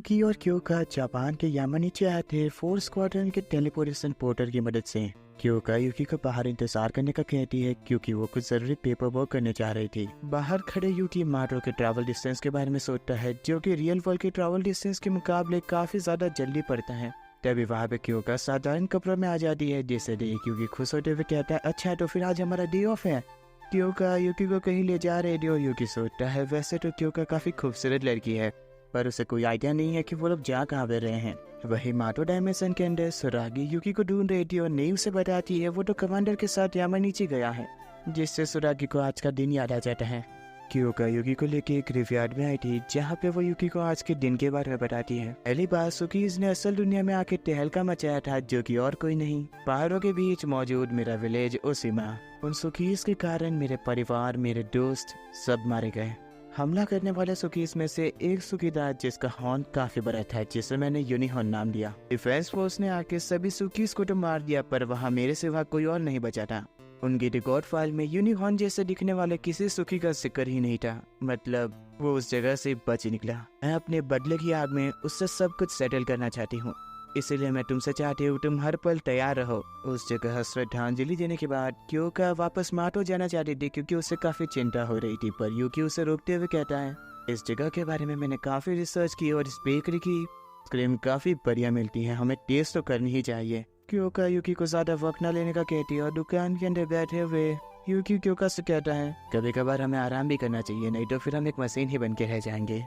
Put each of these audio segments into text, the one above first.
यूकी और क्योका जापान के यामानीचे आए थे फोर्स स्क्वाड्रन के टेलीपोर्टेशन पोर्टर की मदद से। क्योका यूकी को बाहर इंतजार करने का कहती है क्योंकि वो कुछ जरूरी पेपर वर्क करने चाह रही थी। बाहर खड़े यूकी माटो के ट्रैवल डिस्टेंस के बारे में सोचता है जो कि रियल वर्ल्ड के ट्रैवल डिस्टेंस के मुकाबले काफी ज्यादा जल्दी पड़ता है। तभी वहाँ पे क्योका साधारण कपड़ों में आ जाती है जिसे देख क्योंकि खुश होते हुए कहता है अच्छा तो फिर आज हमारा डे ऑफ है। क्योका यूकी को कहीं ले जा रहे थे और यूकी सोचता है वैसे तो क्योका काफी खूबसूरत लड़की है पर उसे कोई आइडिया नहीं है कि वो लोग जा कहाँ पे रहे हैं। वही माटो डायमेंशन के अंदर सुरागी यूकी को ढूंढ रही थी और नहीं उसे बताती है वो तो कमांडर के साथ यामानीचे गया है, जिससे सुरागी को आज का दिन याद आ जाता है। क्योका यूकी को लेके एक ग्रेवयार्ड में आई थी जहाँ पे वो यूकी को आज के दिन के बारे में बताती है। पहली बार सुकीज ने असल दुनिया में आके तहलका मचाया था जो कि और कोई नहीं पहाड़ों के बीच मौजूद मेरा विलेज ओशिमा। उन सुकीज के कारण मेरे परिवार मेरे दोस्त सब मारे गए। हमला करने वाले सुकीज में से एक सुकीदार जिसका हॉर्न काफी बड़ा था जिसे मैंने यूनिहॉर्न नाम दिया। डिफेंस फोर्स ने आके सभी सुकीज को तो मार दिया पर वहाँ मेरे सिवा कोई और नहीं बचा था। उनकी रिकॉर्ड फाइल में यूनिहॉर्न जैसे दिखने वाले किसी सुखी का जिक्र ही नहीं था, मतलब वो उस जगह से बच निकला। मैं अपने बदले की आग में उससे सब कुछ सेटल करना चाहती हूँ, इसीलिए मैं तुमसे चाहती हूँ तुम हर पल तैयार रहो। उस जगह श्रद्धांजलि देने के बाद क्योका वापस माटो जाना चाहती थी क्योंकि उसे काफी चिंता हो रही थी, पर यूकी उसे रोकते हुए कहता है इस जगह के बारे में मैंने काफी रिसर्च की और इस बेकरी की आइसक्रीम काफी बढ़िया मिलती है, हमें टेस्ट तो करनी ही चाहिए। क्योका यूकी को ज्यादा वक्त न लेने का कहती है और दुकान के अंदर बैठे हुए यूकी क्योका से कहता है कभी कभार हमें आराम भी करना चाहिए, नहीं तो फिर हम एक मशीन ही बन के रह जाएंगे।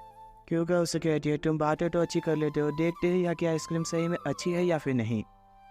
क्योका उसे कहती है तुम बातें तो अच्छी कर लेते हो, देखते हैं या कि आइसक्रीम सही में अच्छी है या फिर नहीं।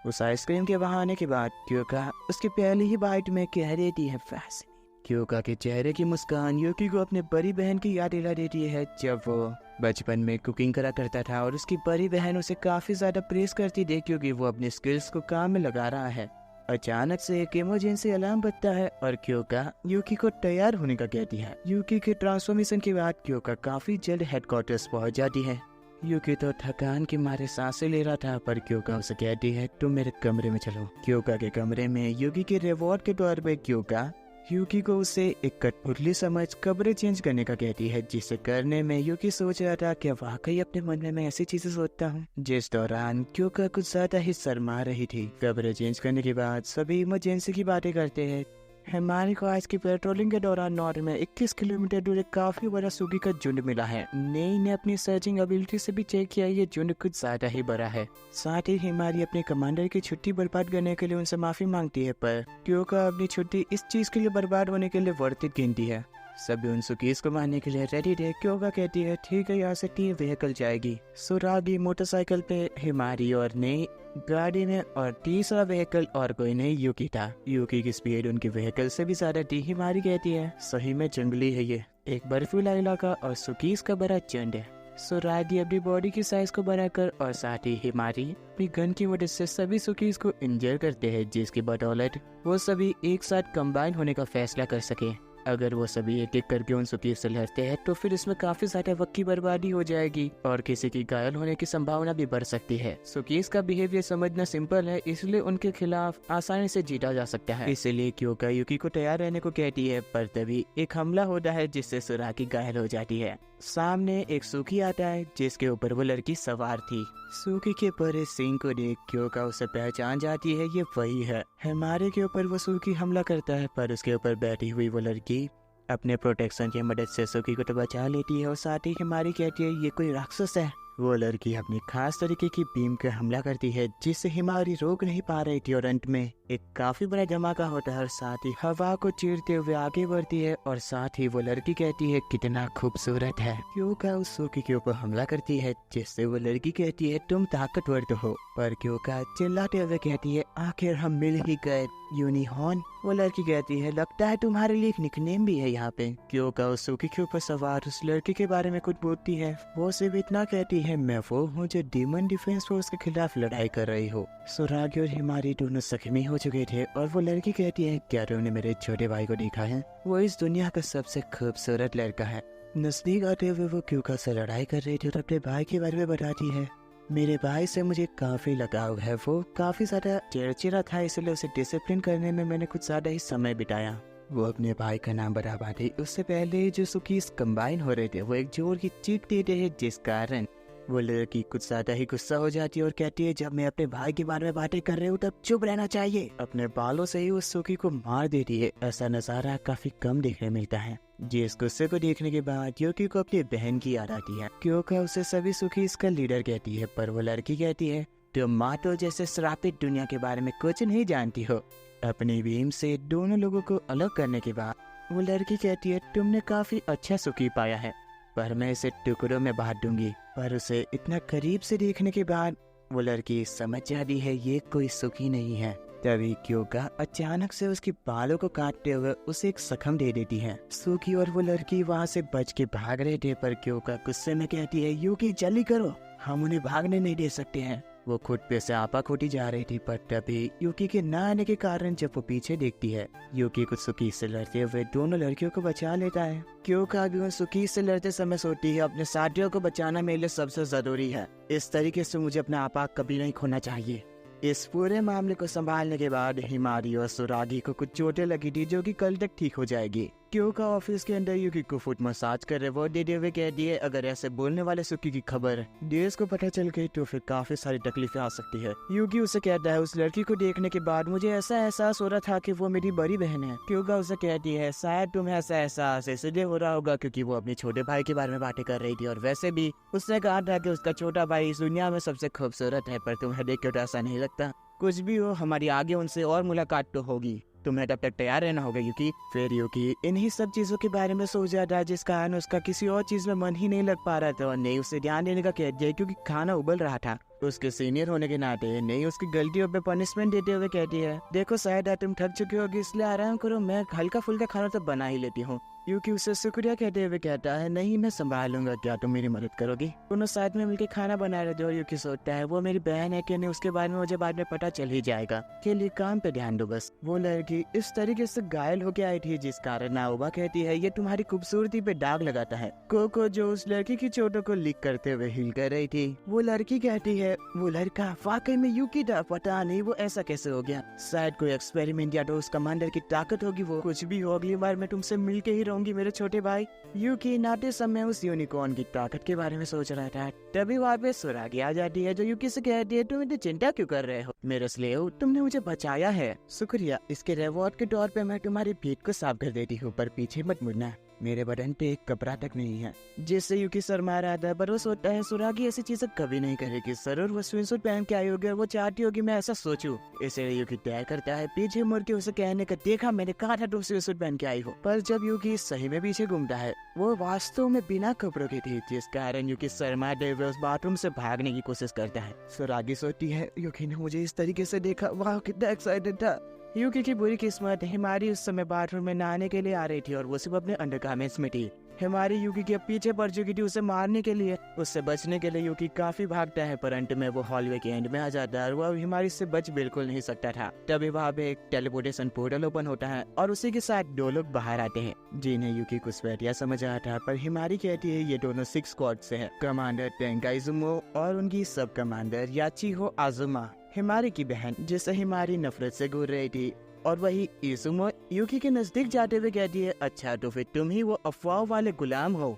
उस आइसक्रीम के वहां आने के बाद क्योका उसकी पहली ही बाइट में कह देती है फैसिनेटिंग। क्योका के चेहरे की मुस्कान यूकी को अपने बड़ी बहन की याद दिला देती है जब वो बचपन में कुकिंग करा करता था और उसकी बड़ी बहन उसे काफी ज्यादा प्रेस करती थी क्योंकि वो अपने स्किल्स को काम में लगा रहा है। अचानक से एक इमरजेंसी अलार्म बजता है और क्योका यूकी को तैयार होने का कहती है। यूकी के ट्रांसफॉर्मेशन के बाद क्योका काफी जल्द हेडक्वार्टर्स पहुंच जाती है। यूकी तो थकान के मारे सांसें ले रहा था पर क्योका उसे कहती है तुम मेरे कमरे में चलो। क्योका के कमरे में यूकी के रिवॉर्ड के तौर पे क्योका यूकी को उसे एक कठपुतली समझ कपड़े चेंज करने का कहती है, जिसे करने में यूकी सोच रहा था कि वाकई अपने मन में मैं ऐसी चीजें सोचता हूँ। जिस दौरान क्योका कुछ ज्यादा ही शर्मा रही थी। कपड़े चेंज करने के बाद सभी इमरजेंसी की बातें करते हैं। हमारे को आज की पेट्रोलिंग के दौरान नॉर्थ में 21 किलोमीटर दूर एक काफी बड़ा सुगी का झुंड मिला है। नेई ने अपनी सर्चिंग एबिलिटी से भी चेक किया, ये झुंड कुछ ज्यादा ही बड़ा है। साथ ही हिमारी अपने कमांडर की छुट्टी बर्बाद करने के लिए उनसे माफी मांगती है, पर क्योका अपनी छुट्टी इस चीज के लिए बर्बाद होने के लिए वर्थित गिनती है। सभी उन सुकीज को मारने के लिए रेडी थे। क्योका कहती है ठीक है यहाँ से 3 व्हीकल जाएगी, सुरागी मोटरसाइकिल पे, हिमारी और नेई गाड़ी में और तीसरा व्हीकल और कोई नहीं यूकी था। यूकी की स्पीड उनकी व्हीकल से भी ज्यादा थी। हिमारी कहती है सही में जंगली है ये, एक बर्फीला इलाका और सुकीज का बड़ा झुंड है। सुरागी अपनी बॉडी की साइज को बढ़ाकर और साथ ही हिमारी अपनी गन की मदद से सभी सुकीज को इंजर करते हैं, जिसकी बदौलत वो सभी एक साथ कंबाइन होने का फैसला कर सके। अगर वो सभी एक एक करके उन सुकीज से लड़ते हैं तो फिर इसमें काफी ज्यादा वक्त की बर्बादी हो जाएगी और किसी की घायल होने की संभावना भी बढ़ सकती है। सुकीज का बिहेवियर समझना सिंपल है, इसलिए उनके खिलाफ आसानी से जीता जा सकता है। इसलिए क्योका यूकी को तैयार रहने को कहती है, पर तभी एक हमला होता है जिससे सुरागी घायल हो जाती है। सामने एक सूखी आता है जिसके ऊपर वो लड़की सवार थी। सूखी के बड़े सींग को देख क्योका उसे पहचान जाती है, ये वही है। हमारे के ऊपर वो सूखी हमला करता है पर उसके ऊपर बैठी हुई वो लड़की अपने प्रोटेक्शन की मदद से सूखी को तो बचा लेती है और साथ ही हमारी कहती है ये कोई राक्षस है। वो लड़की अपनी खास तरीके की बीम पे हमला करती है जिससे हिमारी रोक नहीं पा रही थी और अंत में एक काफी बड़ा धमाका होता है और साथ ही हवा को चीरते हुए आगे बढ़ती है और साथ ही वो लड़की कहती है कितना खूबसूरत है। क्योका उस सूखी के ऊपर हमला करती है जिससे वो लड़की कहती है तुम ताकतवर तो हो, पर क्योका चिल्लाते हुए कहती है आखिर हम मिल ही गए यूनिहॉर्न। वो लड़की कहती है लगता है तुम्हारे लिए एक निकनेम भी है यहाँ पे। क्योका उस सूखी के ऊपर सवार उस लड़की के बारे में कुछ बोलती है, वो सिर्फ इतना कहती है मैं वो हूँ जो डीमन डिफेंस फोर्स के खिलाफ लड़ाई कर रही हो। सुरागी और हिमारी दोनों जख्मी हो चुके थे और वो लड़की कहती है क्या तुमने मेरे छोटे भाई को देखा है, वो इस दुनिया का सबसे खूबसूरत लड़का है। नजदीक आते हुए वो क्योका से लड़ाई कर रही थी और अपने भाई के बारे में बताती है मेरे भाई से मुझे काफी लगाव है, वो काफी ज्यादा चिड़चिड़ा था इसलिए उसे डिसिप्लिन करने में मैंने कुछ ज्यादा ही समय बिताया। वो अपने भाई का नाम बता पाती। उससे पहले जो सुकीज कंबाइन हो रहे थे वो एक जोर की चीख देते हैं जिस कारण वो लड़की कुछ ज्यादा ही गुस्सा हो जाती है और कहती है, जब मैं अपने भाई के बारे में बातें कर रही हूँ तब चुप रहना चाहिए। अपने बालों से ही उस सुकी को मार देती है। ऐसा नजारा काफी कम देखने मिलता है। जिस गुस्से को देखने के बाद यूकी को अपनी बहन की याद आती है। क्योंकि उसे सभी सुकी इसका लीडर कहती है, पर वो लड़की कहती है, तुम मातो जैसे श्रापित दुनिया के बारे में कुछ नहीं जानती हो। अपने बीम से दोनों लोगों को अलग करने के बाद वो लड़की कहती है, तुमने काफी अच्छा सुकी पाया है, पर मैं इसे टुकड़ों में बांट दूंगी। पर उसे इतना करीब से देखने के बाद वो लड़की समझ जाती है ये कोई सुकी नहीं है। तभी क्योका अचानक से उसके बालों को काटते हुए उसे एक जख्म दे देती है। सुकी और वो लड़की वहाँ से बच के भाग रहे थे, पर क्योका गुस्से में कहती है, यूकी जल्दी करो, हम उन्हें भागने नहीं दे सकते हैं। वो खुद पे से आपा खोटी जा रही थी, पर तभी यूकी के न आने के कारण जब वो पीछे देखती है, यूकी को सुकी से लड़ते हुए दोनों लड़कियों को बचा लेता है। क्योंकि भी वो सुकी से लड़ते समय सोचती है, अपने साथियों को बचाना मेरे लिए सबसे जरूरी है। इस तरीके से मुझे अपना आपा कभी नहीं खोना चाहिए। इस पूरे मामले को संभालने के बाद हिमारी और सुरागी को कुछ चोटें लगी थी, जो कि कल तक ठीक हो जाएगी। क्योंका ऑफिस के अंदर यूकी को फुट मसाज कर रिवॉर्ड देते हुए कह दिए, अगर ऐसे बोलने वाले सुकी की खबर देश को पता चल गई तो फिर काफी सारी तकलीफें आ सकती है। यूकी उसे कहता है, उस लड़की को देखने के बाद मुझे ऐसा एहसास हो रहा था कि वो मेरी बड़ी बहन है। क्योंका उसे कहती है, शायद तुम्हें ऐसा एहसास इसलिए हो रहा होगा क्योंकि वो अपने छोटे भाई के बारे में बातें कर रही थी, और वैसे भी उसने कहा था कि उसका छोटा भाई इस दुनिया में सबसे खूबसूरत है, पर तुम्हें देख कर तो ऐसा नहीं लगता। कुछ भी हो, हमारी आगे उनसे और मुलाकात तो होगी, तुम्हें तब तक तैयार रहना होगा यूकी। फिर यूकी इन्हीं सब चीजों के बारे में सोच जाता है, जिस कारण उसका किसी और चीज में मन ही नहीं लग पा रहा था और नहीं उसे ध्यान देने का कह दिया क्योंकि खाना उबल रहा था। उसके सीनियर होने के नाते नहीं उसकी गलतियों पे पनिशमेंट देते हुए कहती है, देखो शायद तुम थक चुके होगी इसलिए आराम करो, मैं हल्का फुल्का खाना तो बना ही लेती हूँ। यूकी उसे शुक्रिया कहते हुए कहता है, नहीं मैं संभालूंगा, क्या तुम मेरी मदद करोगी। दोनों साथ में मिलकर खाना बना रहे थे और यूकी सोचता है वो मेरी बहन है कि नहीं उसके बारे में मुझे बाद में पता चल ही जाएगा, के लिए काम पे ध्यान दो बस। वो लड़की इस तरीके से घायल होके आई थी जिस कारण नाओबा कहती है, ये तुम्हारी खूबसूरती पे दाग लगाता है। कोको जो उस लड़की की चोटों को लिक करते हुए हिल कर रही थी, वो लड़की कहती है, वो लड़का वाकई में यूकी था, पता नहीं वो ऐसा कैसे हो गया, शायद कोई एक्सपेरिमेंट या तो उस कमांडर की ताकत होगी, वो कुछ भी हो, अगली बार मैं तुमसे मिल के ही रहूंगी मेरे छोटे भाई। यूकी नाते समय उस यूनिकॉर्न की ताकत के बारे में सोच रहा था। तभी वहाँ पे सुरागी आ जाती है जो यूकी से कहती है, तुम इतनी चिंता क्यों कर रहे हो, मेरे स्लेव तुमने मुझे बचाया है, शुक्रिया, इसके रिवॉर्ड के तौर पे मैं तुम्हारी पीठ को साफ कर देती हूँ, पर पीछे मत मुड़ना, मेरे बदन पे एक कपड़ा तक नहीं है। जिससे यूकी शर्मा रहा था, पर वो सोचता है सुरागी ऐसी चीजें कभी नहीं करेगी, जरूर वो स्विमसूट पहन के आई होगी और वो चाहती होगी मैं ऐसा सोचूं, इसलिए यूकी तय करता है पीछे मुड़ के उसे कहने का, देखा मैंने कहा था तुम स्विमसूट पहन के आई हो। पर जब यूकी सही में पीछे घूमता है, वो वास्तव में बिना कपड़ों की थी, जिस कारण यूकी शर्माते हुए उस बाथरूम से भागने की कोशिश करता है। सुरागी सोचती है, यूकी ने मुझे इस तरीके से देखा, वाह कितना एक्साइटेड था। यूकी की बुरी किस्मत, हिमारी उस समय बाथरूम में नहाने के लिए आ रही थी और वो सिर्फ अपने अंडरगारमेंट्स में थी। हिमारी यूकी के पीछे पड़ चुकी थी उसे मारने के लिए। उससे बचने के लिए यूकी काफी भागता है, पर अंत में वो हॉलवे के एंड में आ जाता है और वो हिमारी से बच बिल्कुल नहीं सकता था। तभी वहाँ पे एक टेलीपोर्टेशन पोर्टल ओपन होता है और उसी के साथ दो लोग बाहर आते हैं, जिन्हें यूकी कुछ बैठिया समझ आया था, पर हिमारी कहती है ये दोनों 6 स्क्वाड से हैं, कमांडर टेंकाइजुमो और उनकी सब कमांडर याचिहो आजुमा, हिमारी की बहन, जिससे हिमारी नफरत से घूर रही थी। और वही इजुमो यूकी के नजदीक जाते हुए कहती है, अच्छा तो फिर तुम ही वो अफवाह वाले गुलाम हो